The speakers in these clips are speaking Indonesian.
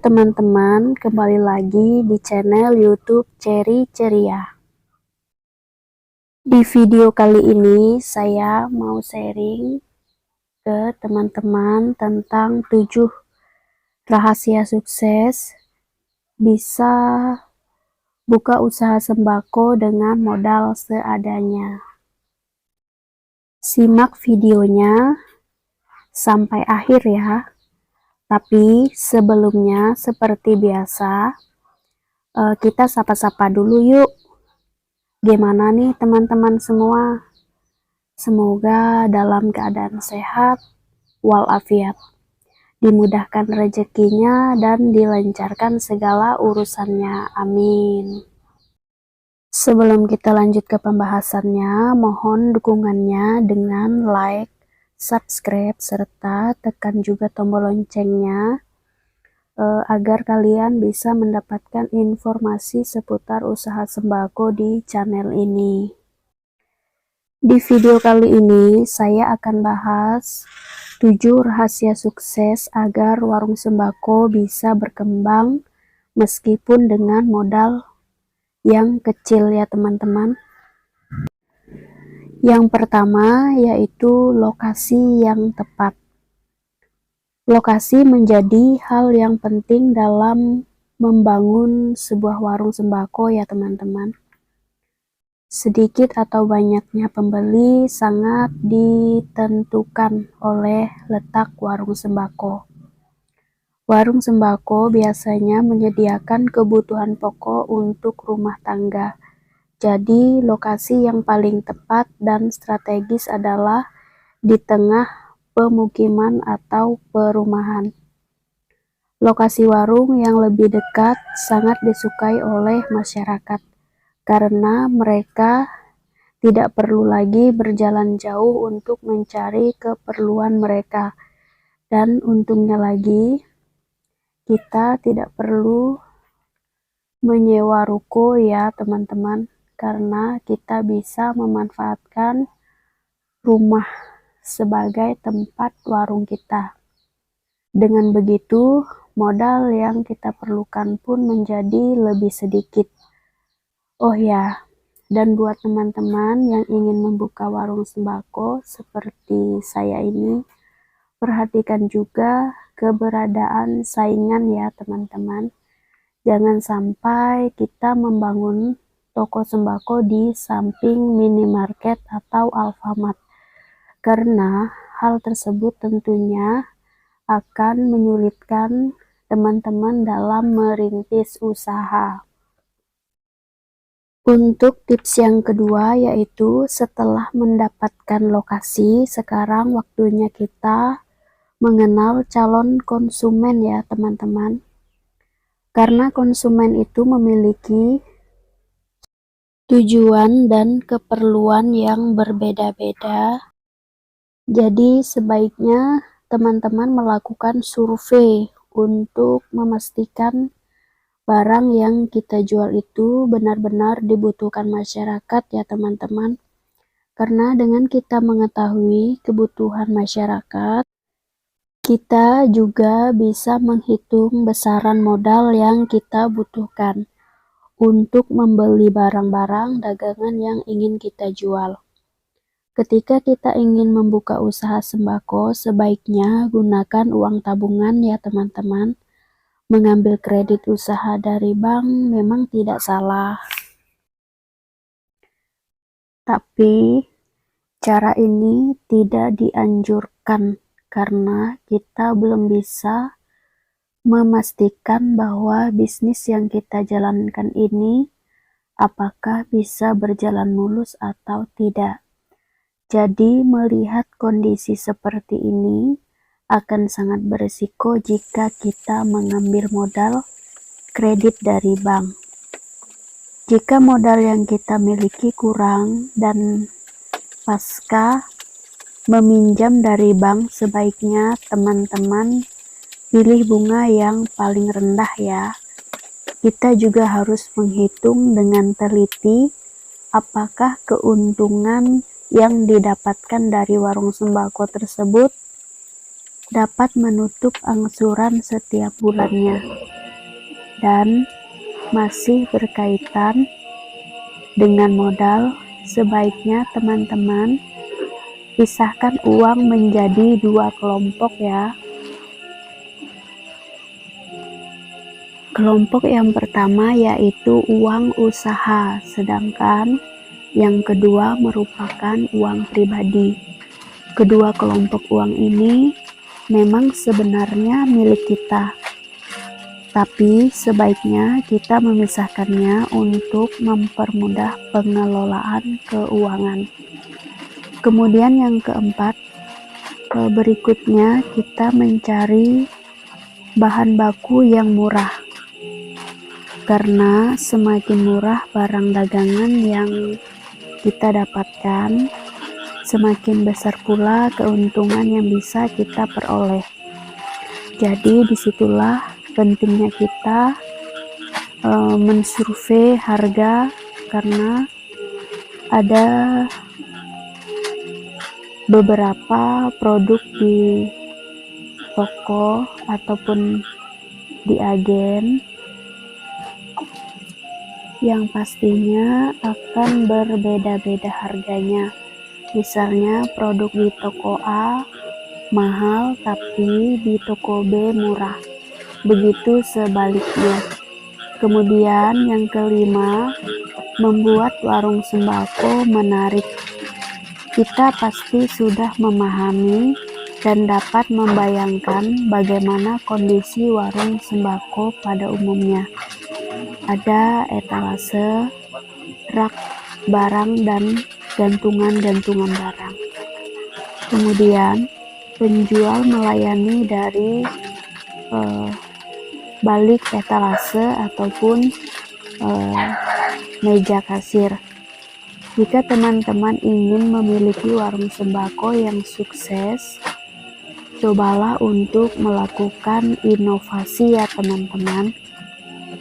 teman-teman, kembali lagi di channel YouTube Cherry Ceria. Di video kali ini saya mau sharing ke teman-teman tentang 7 rahasia sukses bisa buka usaha sembako dengan modal seadanya. Simak videonya sampai akhir ya. Tapi sebelumnya seperti biasa, kita sapa-sapa dulu yuk. Gimana nih teman-teman semua? Semoga dalam keadaan sehat walafiat, dimudahkan rezekinya dan dilancarkan segala urusannya. Amin. Sebelum kita lanjut ke pembahasannya, mohon dukungannya dengan like, subscribe, serta tekan juga tombol loncengnya agar kalian bisa mendapatkan informasi seputar usaha sembako di channel ini. Di video kali ini saya akan bahas 7 rahasia sukses agar warung sembako bisa berkembang meskipun dengan modal yang kecil ya teman-teman. Yang pertama yaitu lokasi yang tepat. Lokasi menjadi hal yang penting dalam membangun sebuah warung sembako ya teman-teman. Sedikit atau banyaknya pembeli sangat ditentukan oleh letak warung sembako. Warung sembako biasanya menyediakan kebutuhan pokok untuk rumah tangga. Jadi lokasi yang paling tepat dan strategis adalah di tengah pemukiman atau perumahan. Lokasi warung yang lebih dekat sangat disukai oleh masyarakat karena mereka tidak perlu lagi berjalan jauh untuk mencari keperluan mereka. Dan untungnya lagi, kita tidak perlu menyewa ruko ya teman-teman, karena kita bisa memanfaatkan rumah sebagai tempat warung kita. Dengan begitu, modal yang kita perlukan pun menjadi lebih sedikit. Oh ya, dan buat teman-teman yang ingin membuka warung sembako seperti saya ini, perhatikan juga keberadaan saingan ya teman-teman. Jangan sampai kita membangun toko sembako di samping minimarket atau Alfamart, karena hal tersebut tentunya akan menyulitkan teman-teman dalam merintis usaha. Untuk tips yang kedua yaitu setelah mendapatkan lokasi, sekarang waktunya kita mengenal calon konsumen ya teman-teman. Karena konsumen itu memiliki tujuan dan keperluan yang berbeda-beda. Jadi sebaiknya teman-teman melakukan survei untuk memastikan barang yang kita jual itu benar-benar dibutuhkan masyarakat ya teman-teman. Karena dengan kita mengetahui kebutuhan masyarakat, kita juga bisa menghitung besaran modal yang kita butuhkan untuk membeli barang-barang dagangan yang ingin kita jual. Ketika kita ingin membuka usaha sembako, sebaiknya gunakan uang tabungan ya teman-teman. Mengambil kredit usaha dari bank memang tidak salah. Tapi cara ini tidak dianjurkan karena kita belum bisa memastikan bahwa bisnis yang kita jalankan ini apakah bisa berjalan mulus atau tidak. Jadi melihat kondisi seperti ini akan sangat berisiko jika kita mengambil modal kredit dari bank. Jika modal yang kita miliki kurang dan pasca meminjam dari bank, sebaiknya teman-teman pilih bunga yang paling rendah ya. Kita juga harus menghitung dengan teliti apakah keuntungan yang didapatkan dari warung sembako tersebut dapat menutup angsuran setiap bulannya. Dan masih berkaitan dengan modal, sebaiknya teman-teman pisahkan uang menjadi 2 kelompok ya. Kelompok yang pertama yaitu uang usaha, sedangkan yang kedua merupakan uang pribadi. Kedua kelompok uang ini memang sebenarnya milik kita, tapi sebaiknya kita memisahkannya untuk mempermudah pengelolaan keuangan. Kemudian yang keempat, berikutnya kita mencari bahan baku yang murah. Karena semakin murah barang dagangan yang kita dapatkan, semakin besar pula keuntungan yang bisa kita peroleh. Jadi disitulah pentingnya kita mensurvei harga, karena ada beberapa produk di toko ataupun di agen yang pastinya akan berbeda-beda harganya. Misalnya produk di toko A mahal tapi di toko B murah. Begitu sebaliknya. Kemudian yang kelima, membuat warung sembako menarik. Kita pasti sudah memahami dan dapat membayangkan bagaimana kondisi warung sembako pada umumnya. Ada etalase, rak barang, dan gantungan-gantungan barang. Kemudian penjual melayani dari balik etalase ataupun meja kasir. Jika teman-teman ingin memiliki warung sembako yang sukses, cobalah untuk melakukan inovasi ya teman-teman.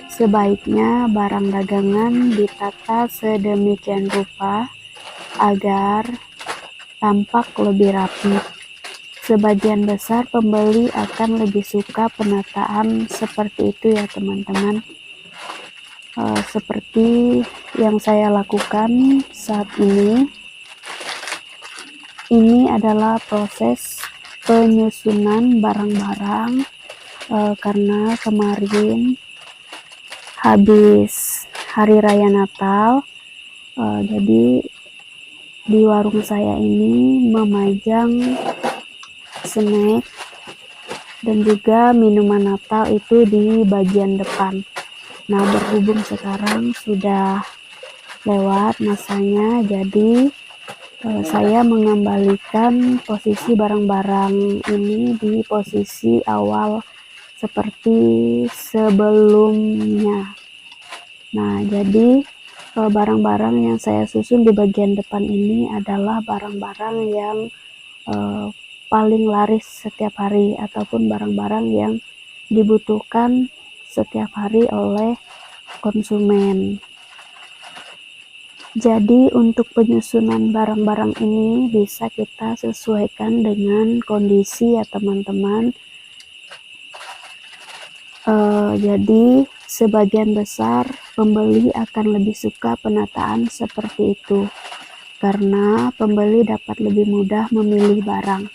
Sebaiknya barang dagangan ditata sedemikian rupa agar tampak lebih rapi. Sebagian besar pembeli akan lebih suka penataan seperti itu ya teman-teman. Seperti yang saya lakukan saat ini. Ini adalah proses penyusunan barang-barang karena kemarin habis hari raya Natal, jadi di warung saya ini memajang snack dan juga minuman Natal itu di bagian depan. Nah, berhubung sekarang sudah lewat masanya, jadi saya mengembalikan posisi barang-barang ini di posisi awal seperti sebelumnya. Nah, jadi barang-barang yang saya susun di bagian depan ini adalah barang-barang yang paling laris setiap hari ataupun barang-barang yang dibutuhkan setiap hari oleh konsumen. Jadi untuk penyusunan barang-barang ini bisa kita sesuaikan dengan kondisi ya teman-teman. Jadi sebagian besar pembeli akan lebih suka penataan seperti itu, karena pembeli dapat lebih mudah memilih barang.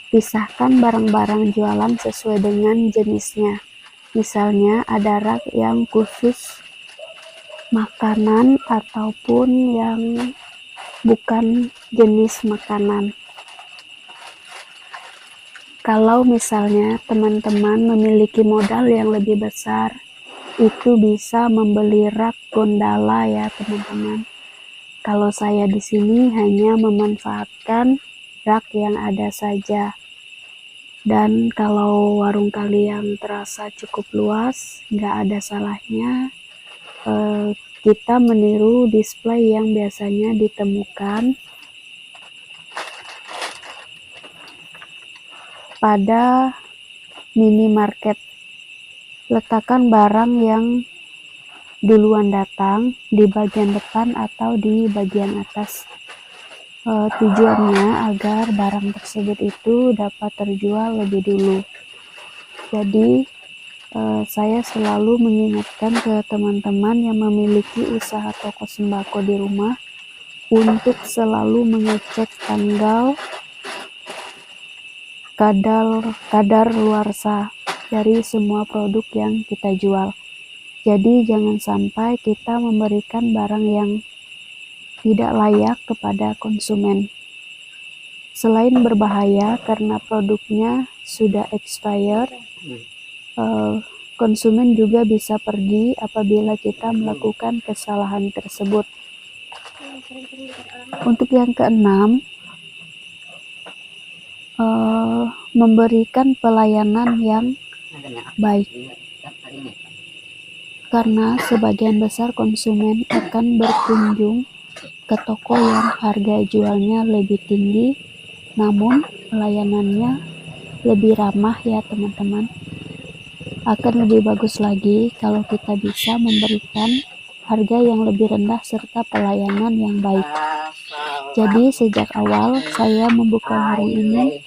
Pisahkan barang-barang jualan sesuai dengan jenisnya. Misalnya ada rak yang khusus makanan ataupun yang bukan jenis makanan. Kalau misalnya teman-teman memiliki modal yang lebih besar, itu bisa membeli rak gondola ya teman-teman. Kalau saya di sini hanya memanfaatkan rak yang ada saja. Dan kalau warung kalian terasa cukup luas, nggak ada salahnya kita meniru display yang biasanya ditemukan pada minimarket. Letakkan barang yang duluan datang di bagian depan atau di bagian atas. tujuannya agar barang tersebut itu dapat terjual lebih dulu. Jadi saya selalu mengingatkan ke teman-teman yang memiliki usaha toko sembako di rumah untuk selalu mengecek tanggal kadar luarsa dari semua produk yang kita jual. Jadi jangan sampai kita memberikan barang yang tidak layak kepada konsumen. Selain berbahaya karena produknya sudah expired, konsumen juga bisa pergi apabila kita melakukan kesalahan tersebut. Untuk yang keenam, memberikan pelayanan yang baik. Karena sebagian besar konsumen akan berkunjung ke toko yang harga jualnya lebih tinggi, namun pelayanannya lebih ramah ya teman-teman. Akan lebih bagus lagi kalau kita bisa memberikan harga yang lebih rendah serta pelayanan yang baik. Jadi sejak awal saya membuka warung ini,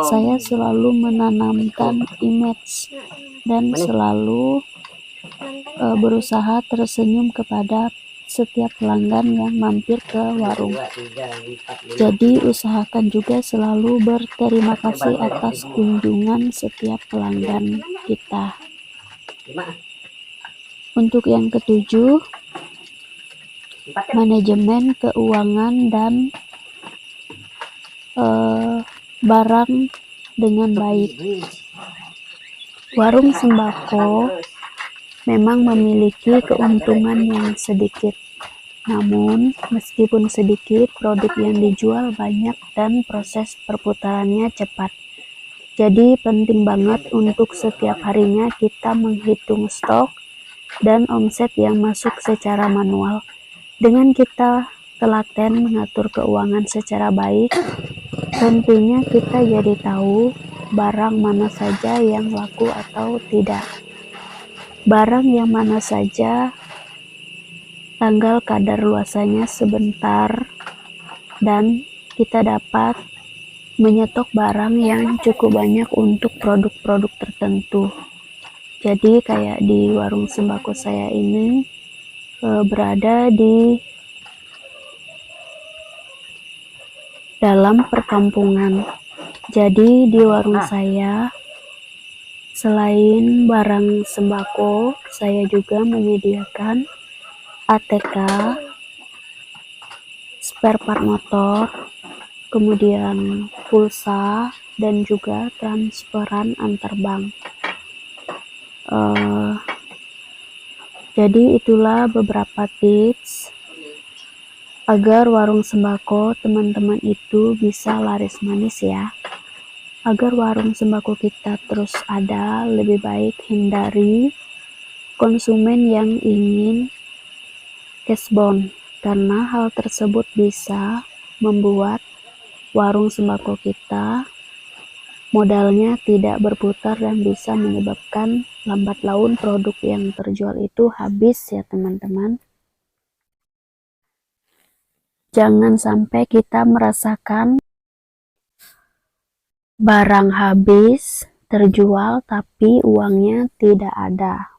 saya selalu menanamkan image dan selalu berusaha tersenyum kepada setiap pelanggan yang mampir ke warung. Jadi usahakan juga selalu berterima kasih atas kunjungan setiap pelanggan kita. Untuk yang ketujuh, manajemen keuangan dan barang dengan baik. Warung sembako memang memiliki keuntungan yang sedikit. Namun, meskipun sedikit, produk yang dijual banyak dan proses perputarannya cepat. Jadi, penting banget untuk setiap harinya kita menghitung stok dan omset yang masuk secara manual. Dengan kita telaten mengatur keuangan secara baik, tentunya kita jadi tahu barang mana saja yang laku atau tidak. Barang yang mana saja tanggal kadar luarsanya sebentar dan kita dapat menyetok barang yang cukup banyak untuk produk-produk tertentu. Jadi kayak di warung sembako saya ini berada di dalam perkampungan. Jadi di warung saya selain barang sembako, saya juga menyediakan ATK, spare part motor, kemudian pulsa, dan juga transferan antar bank. Jadi itulah beberapa tips agar warung sembako teman-teman itu bisa laris manis ya. Agar warung sembako kita terus ada, lebih baik hindari konsumen yang ingin cashbound, karena hal tersebut bisa membuat warung sembako kita modalnya tidak berputar dan bisa menyebabkan lambat laun produk yang terjual itu habis ya teman-teman. Jangan sampai kita merasakan barang habis terjual tapi uangnya tidak ada.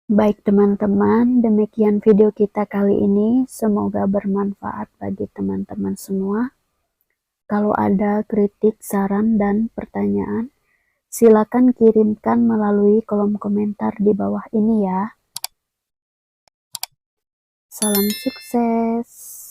Baik teman-teman, demikian video kita kali ini, semoga bermanfaat bagi teman-teman semua. Kalau ada kritik, saran, dan pertanyaan, silakan kirimkan melalui kolom komentar di bawah ini ya. Salam sukses.